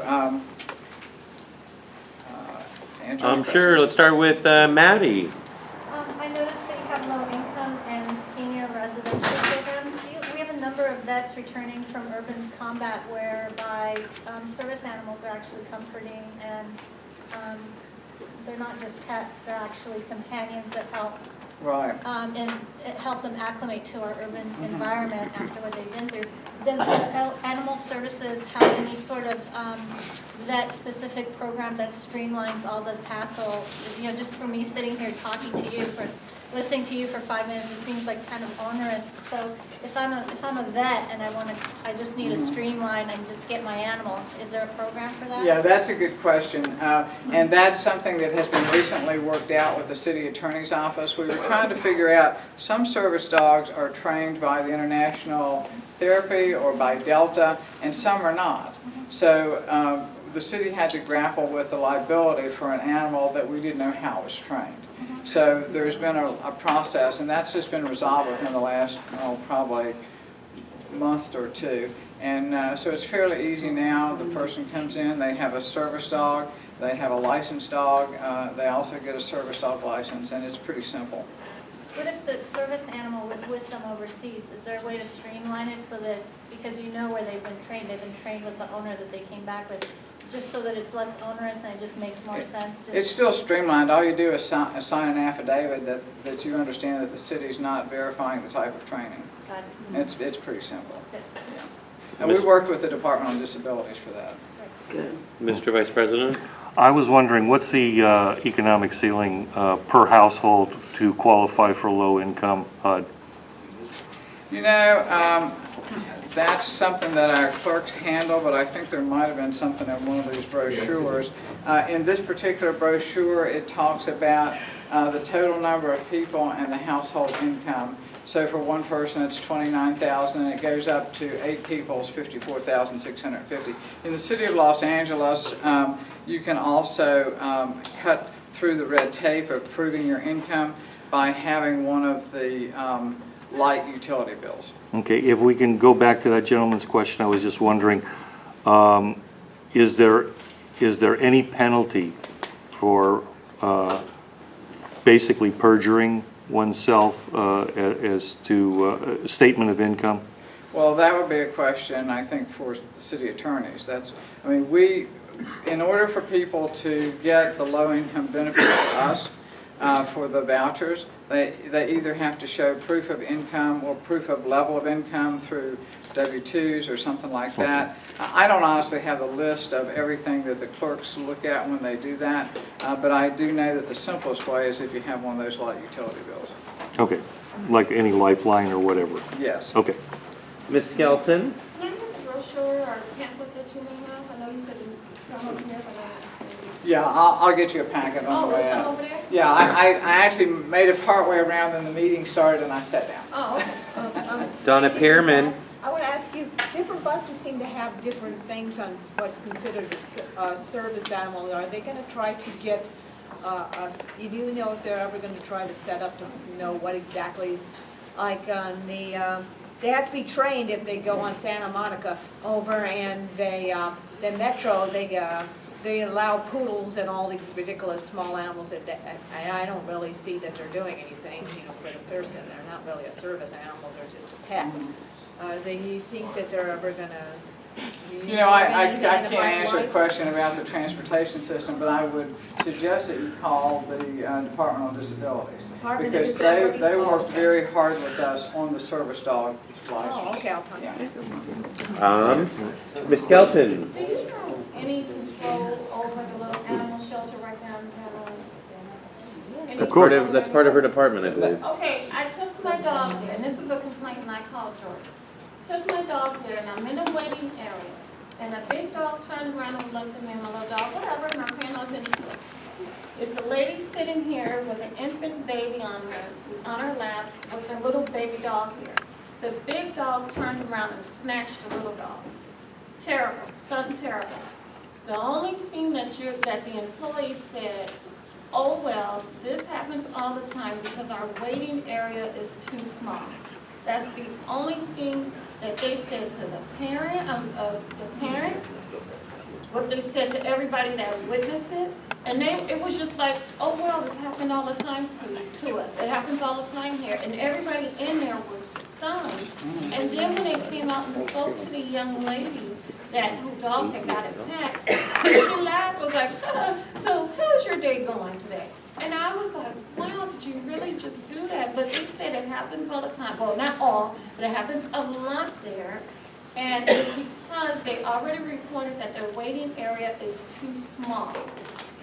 answer any Sure. Let's start with Maddie. I noticed that you have low income and senior residential programs. We have a number of vets returning from urban combat whereby service animals are actually comforting, and they're not just pets, they're actually companions that help. Right. And it helped them acclimate to our urban environment after what they've been through. Does the Animal Services have any sort of vet-specific program that streamlines all this hassle? Just for me sitting here talking to you, listening to you for 5 minutes, just seems like kind of onerous. So if I'm a vet and I just need a streamline and just get my animal, is there a program for that? Yeah, that's a good question, and that's something that has been recently worked out with the city attorney's office. We were trying to figure out, some service dogs are trained by the International Therapy or by Delta, and some are not. So the city had to grapple with the liability for an animal that we didn't know how it was trained. So there's been a process, and that's just been resolved within the last, probably month or two. And so it's fairly easy now. The person comes in, they have a service dog, they have a licensed dog, they also get a service dog license, and it's pretty simple. What if the service animal was with them overseas? Is there a way to streamline it so that, because where they've been trained with the owner that they came back with, just so that it's less onerous and it just makes more sense? It's still streamlined. All you do is sign an affidavit that you understand that the city's not verifying the type of training. Got it. It's pretty simple. Yeah. And we worked with the Department on Disabilities for that. Good. Mr. Vice President? I was wondering, what's the economic ceiling per household to qualify for low-income HUD? That's something that our clerks handle, but I think there might have been something in one of these brochures. In this particular brochure, it talks about the total number of people and the household income. So for one person, it's 29,000, and it goes up to 8 people, it's 54,650. In the city of Los Angeles, you can also cut through the red tape of proving your income by having one of the light utility bills. Okay, if we can go back to that gentleman's question, I was just wondering, is there any penalty for basically perjuring oneself as to a statement of income? Well, that would be a question, I think, for the city attorneys. I mean, in order for people to get the low-income benefit for us, for the vouchers, they either have to show proof of income or proof of level of income through W-2s or something like that. I don't honestly have the list of everything that the clerks look at when they do that, but I do know that the simplest way is if you have one of those light utility bills. Okay, like any Lifeline or whatever? Yes. Okay. Ms. Skelton? Can I have a brochure or pamphlet that you may have? I know you said some of them here, but I Yeah, I'll get you a packet on the way some out. over there? Yeah, I actually made it partway around and the meeting started and I sat down. Oh, okay. Donna Pearman? I want to ask you, different buses seem to have different things on what's considered a service animal. Are they going to try to get, you do know if they're ever going to try to set up to know what exactly is, like on the, they have to be trained if they go on Santa Monica over and the Metro, they allow poodles and all these ridiculous small animals that I don't really see that they're doing anything, for the person. They're not really a service animal, they're just a pet. Do you think that they're ever gonna? I can't answer a question about the transportation system, but I would suggest that you call the Department of Disabilities. Because they worked very hard with us on the service dog license. Oh, okay, I'll talk Yeah. Ms. Skelton? Do you have any control over the little animal shelter right downtown? That's part of her department, I believe. Okay, I took my dog there, and this is a complaint, and I called George. Took my dog there, and I'm in a waiting area, and a big dog turned around and looked at me, and my little dog, whatever, and I'm paying no attention to it. It's the lady sitting here with an infant baby on her lap, with a little baby dog here. The big dog turned around and snatched the little dog. Terrible, something terrible. The only thing that the employee said, oh, well, this happens all the time because our waiting area is too small. That's the only thing that they said to the parent, what they said to everybody that witnessed it. And it was just like, oh, well, this happened all the time to us. It happens all the time here. And everybody in there was stunned. And then when they came out and spoke to the young lady whose dog had got attacked, and she laughed, was like, so how's your day going today? And I was like, wow, did you really just do that? But they said it happens all the time. Well, not all, but it happens a lot there. And it's because they already reported that their waiting area is too small.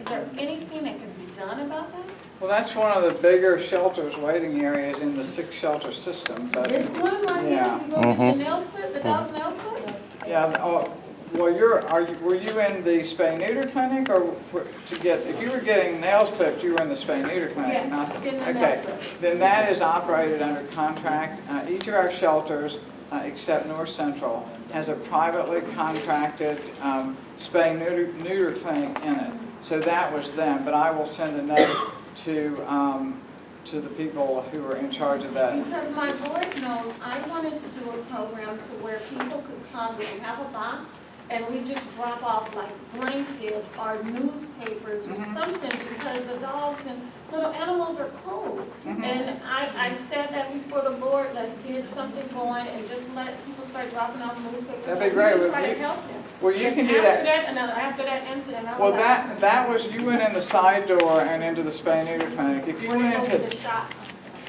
Is there anything that can be done about that? Well, that's one of the bigger shelters, waiting areas in the 6-shelter system. This one right here, you go get your nails clipped, the dog's nails clipped? Yeah, well, were you in the spay-neuter clinic, or if you were getting nails clipped, you were in the spay-neuter clinic? Yeah, not getting the okay. nails clipped. Then that is operated under contract. Each of our shelters, except North Central, has a privately contracted spay-neuter clinic in it. So that was them, but I will send a note to the people who are in charge of that. Because my board knows, I wanted to do a program to where people could come, we have a box, and we just drop off like blankets or newspapers or something, because the dogs and little animals are cold. And I said that before the board, let's get something going and just let people start dropping off newspapers. That'd be great. We can try to help them. Well, you can do that. After that incident, I was Well, like, that was, you went in the side door and into the spay-neuter clinic. If you went into the shop.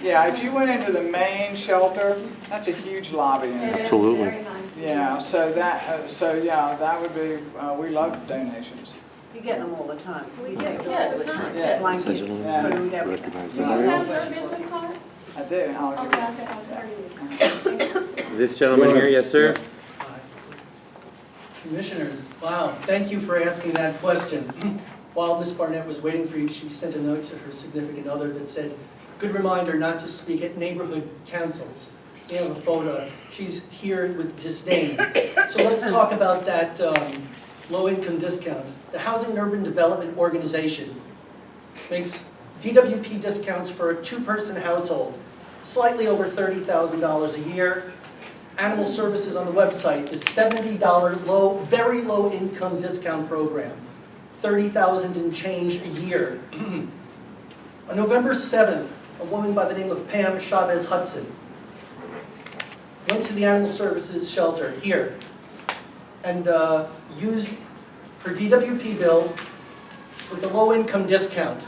Yeah, if you went into the main shelter, that's a huge lobby in there. Absolutely. Very nice. Yeah, so that would be, we love donations. You get them all the time. We do. Yeah, all the time. Yeah. Blankets, Yeah. food, everything. Do you have your business card? I do. I'll give Okay, you. okay. This gentleman here, yes, sir? Commissioners, wow, thank you for asking that question. while Ms. Barnett was waiting for you, she sent a note to her significant other that said, good reminder not to speak at neighborhood councils. We have a photo. She's here with disdain. So let's talk about that low-income discount. The Housing and Urban Development Organization makes DWP discounts for a two-person household, slightly over $30,000 a year. Animal Services on the website is $70 very low income discount program, $30,000 and change a year. On November 7th, a woman by the name of Pam Chavez Hudson went to the Animal Services shelter here and used her DWP bill with a low-income discount.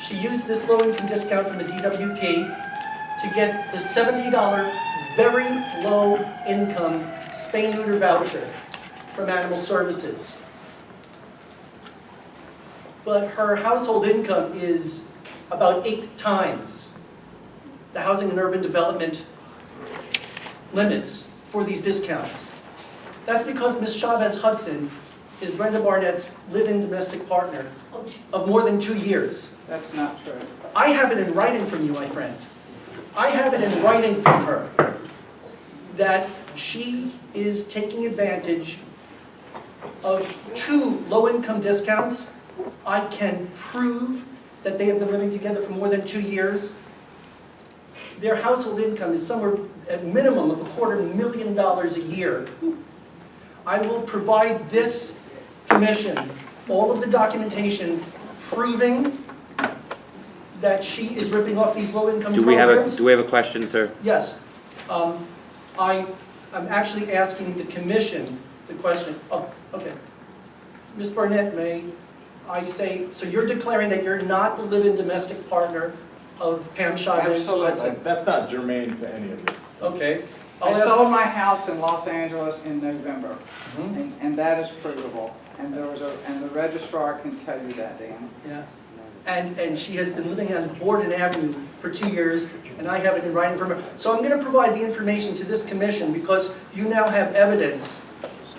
She used this low-income discount from the DWP to get the $70 very low-income spay-neuter voucher from Animal Services. But her household income is about 8 times the Housing and Urban Development limits for these discounts. That's because Ms. Chavez Hudson is Brenda Barnett's live-in domestic partner of more than 2 years. That's not true. I have it in writing from you, my friend. I have it in writing from her that she is taking advantage of 2 low-income discounts. I can prove that they have been living together for more than 2 years. Their household income is somewhere at minimum of $250,000 a year. I will provide this commission all of the documentation proving that she is ripping off these low-income programs. Do we have a question, sir? Yes. I'm actually asking the commission the question. Oh, okay. Ms. Barnett, may I say, so you're declaring that you're not the live-in domestic partner of Pam Chavez Hudson? That's not germane to any of this. Okay. I sold my house in Los Angeles in November, and that is provable. And the registrar can tell you that, Dan. Yeah. And she has been living on Borden Avenue for 2 years, and I have it in writing from her. So I'm going to provide the information to this commission because you now have evidence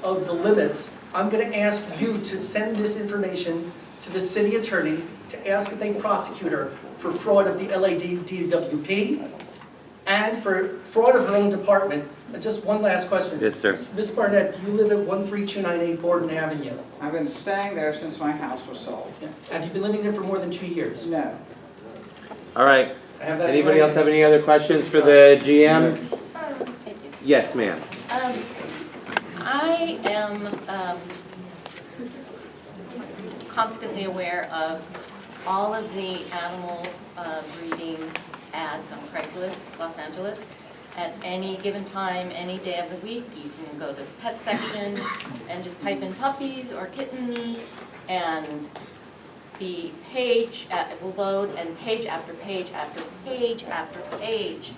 of the limits. I'm going to ask you to send this information to the city attorney to ask if they prosecute her for fraud of the LADWP and for fraud of her own department. And just one last question. Yes, sir. Ms. Barnett, do you live at 13298 Borden Avenue? I've been staying there since my house was sold. Yeah. Have you been living there for more than 2 years? No. All right. I have that Anybody else have any other questions for the GM? Yes, ma'am. I am constantly aware of all of the animal breeding ads on Craigslist, Los Angeles. At any given time, any day of the week, you can go to the pet section and just type in puppies or kittens, and the page will load, and page after page after page after page,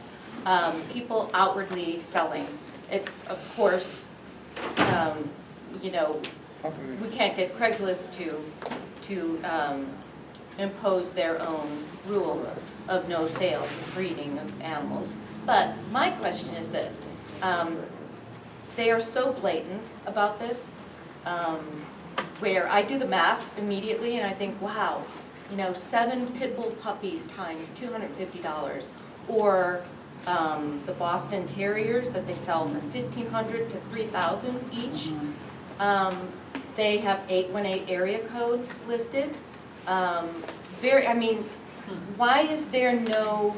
people outwardly selling. It's, of course, you know, we can't get Craigslist to impose their own rules of no sales and breeding of animals. But my question is this, they are so blatant about this, where I do the math immediately and I think, wow, you know, 7 pit bull puppies times $250, or the Boston Terriers that they sell for $1,500 to $3,000 each. They have 818 area codes listed. I mean, why is there no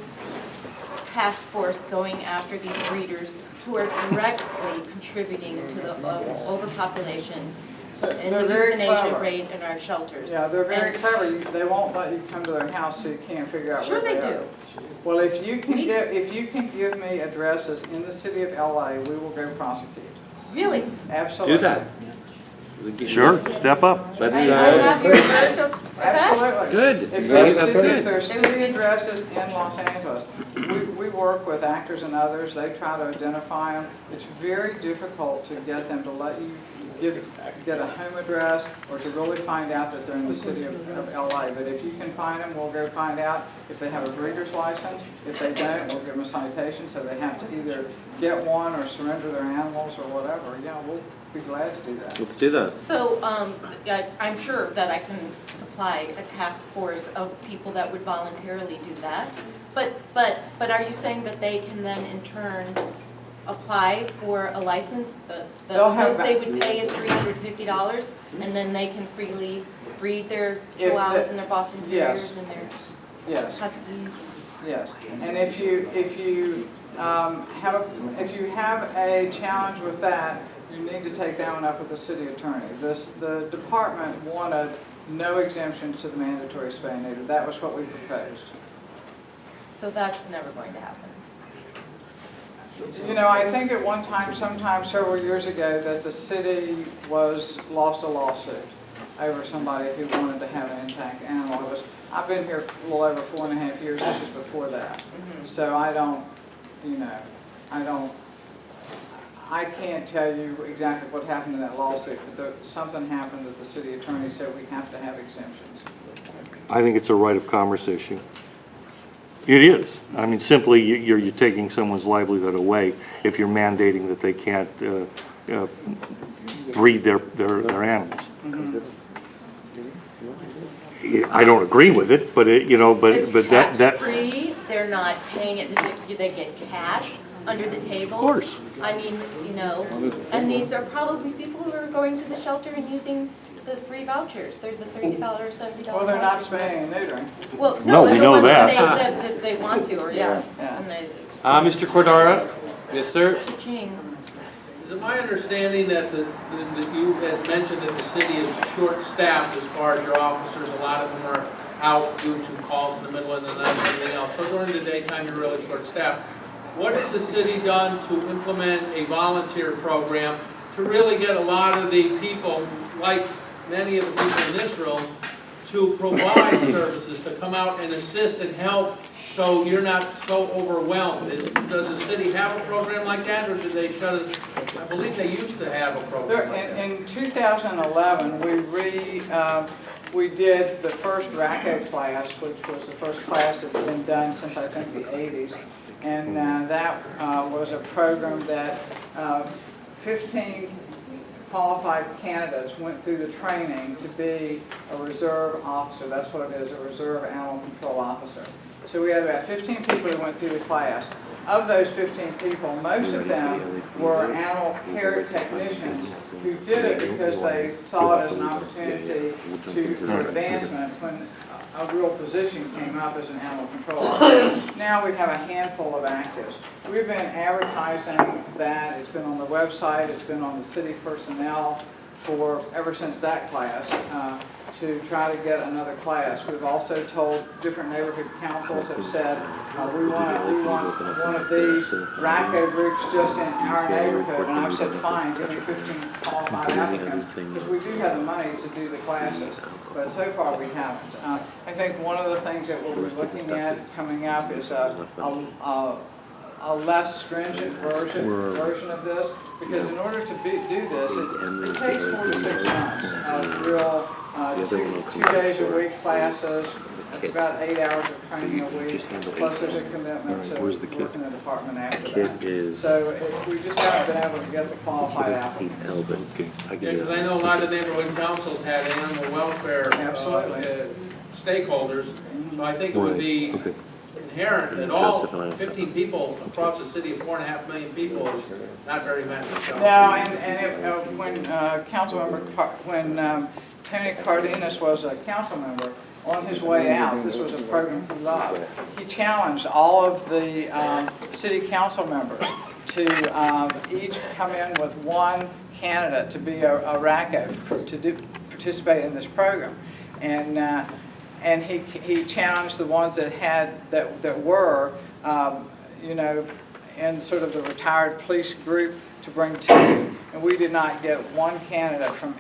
task force going after these breeders who are directly contributing to the overpopulation and the euthanasia rate in our shelters? Yeah, they're very clever. They won't let you come to their house so you can't figure out Sure where they are. do. Well, if you can give me addresses in the city of LA, we will go prosecute. Really? Absolutely. Do that. Sure, step up. Let's, I have your word of that? Absolutely. Good. If That's good. there's city addresses in Los Angeles, we work with actors and others. They try to identify them. It's very difficult to get them to let you get a home address or to really find out that they're in the city of LA. But if you can find them, we'll go find out if they have a breeder's license. If they don't, we'll give them a citation, so they have to either get one or surrender their animals or whatever. Yeah, Be glad to do that. Let's do that. So, I'm sure that I can supply a task force of people that would voluntarily do that. But are you saying that they can then in turn apply for a license? The They'll have most they would pay is $350, and then they can freely breed their If Chihuahuas the- and their Boston yes. Terriers and their Yes. Huskies? Yes, and if you have a challenge with that, you need to take that one up with the city attorney. The department wanted no exemptions to the mandatory spay and neuter. That was what we proposed. So that's never going to happen. You know, I think at one time, sometime several years ago, that the city lost a lawsuit over somebody who wanted to have an intact animal. I've been here a little over 4.5 years, this is before that. So I don't, I can't tell you exactly what happened in that lawsuit, but something happened that the city attorney said we have to have exemptions. I think it's a right of commerce issue. It is. I mean, simply, you're taking someone's livelihood away if you're mandating that they can't breed their animals. I don't agree with it, but It's but that. tax-free, they're not paying it, they get cash under the table. Of course. I mean, and these are probably people who are going to the shelter and using the free vouchers. They're the $30, $70. Well, they're not vouchers. spaying and neutering. Well, No, we the know ones that. That they want to, or yeah. Yeah. And they, Mr. Cordara? Yes, sir? ching. Is it my understanding that you had mentioned that the city is short-staffed as far as your officers? A lot of them are out due to calls in the middle of the night and everything else. So during the daytime, you're really short-staffed. What has the city done to implement a volunteer program to really get a lot of the people, like many of the people in this room, to provide services, to come out and assist and help so you're not so overwhelmed? Does the city have a program like that, or did they shut it? I believe they used to have a program like that. In 2011, we did the first RACO class, which was the first class that's been done since I think the 80s. And that was a program that 15 qualified candidates went through the training to be a reserve officer. That's what it is, a reserve animal control officer. So we had about 15 people who went through the class. Of those 15 people, most of them were animal care technicians who did it because they saw it as an opportunity for advancement when a real position came up as an animal control officer. Now we have a handful of actives. We've been advertising that. It's been on the website. It's been on the city personnel ever since that class. To try to get another class. We've also told different neighborhood councils have said we want one of these RACO groups just in our neighborhood, and I've said fine, give me 15 qualified applicants because we do have the money to do the classes, but so far we haven't. I think one of the things that we'll be looking at coming up is a less stringent version of this, because in order to do this, it takes 4 to 6 months of real 2 days a week classes. That's about 8 hours of training a week, plus there's a commitment to work in the department after that. So we just haven't been able to get the qualified applicants. Because I know a lot of neighborhood councils had animal welfare stakeholders, so I think it would be inherent that all 15 people across the city of 4.5 million people is not very many. So. Now, when Tony Cardenas was a council member, on his way out, this was a program he loved, he challenged all of the city council members to each come in with one candidate to be a RACO to participate in this program. And he challenged the ones that were in sort of the retired police group to bring 2, and we did not get one candidate from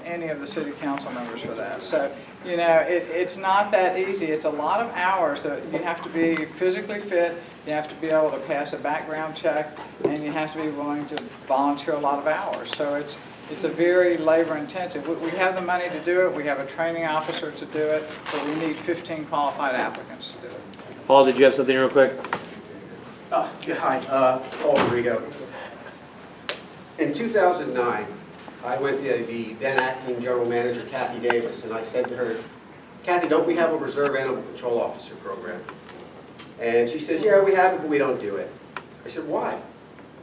any of the city council members for that. So, it's not that easy. It's a lot of hours. You have to be physically fit, you have to be able to pass a background check, and you have to be willing to volunteer a lot of hours. So it's a very labor intensive. We have the money to do it, we have a training officer to do it, but we need 15 qualified applicants to do it. Paul, did you have something real quick? Yeah, hi, Paul Rodrigo. In 2009, I went to the then acting general manager, Kathy Davis, and I said to her, Kathy, don't we have a reserve animal control officer program? And she says, yeah, we have it, but we don't do it. I said, why?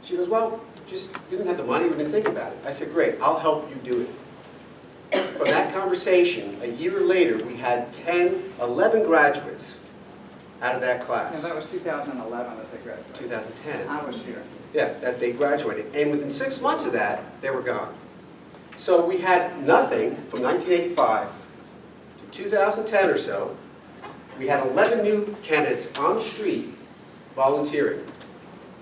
She goes, well, just, we didn't have the money, we didn't think about it. I said, great, I'll help you do it. From that conversation, a year later, we had 11 graduates out of that Yeah, class. that was 2011 that they graduated. 2010. I was here. Yeah, that they graduated. And within 6 months of that, they were gone. So we had nothing from 1985 to 2010 or so. We had 11 new candidates on the street volunteering.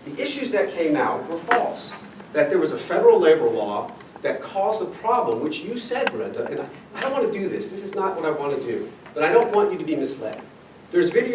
The issues that came out were false. That there was a federal labor law that caused a problem, which you said, Brenda, and I don't want to do this. This is not what I want to do. But I don't want you to be misled. There's video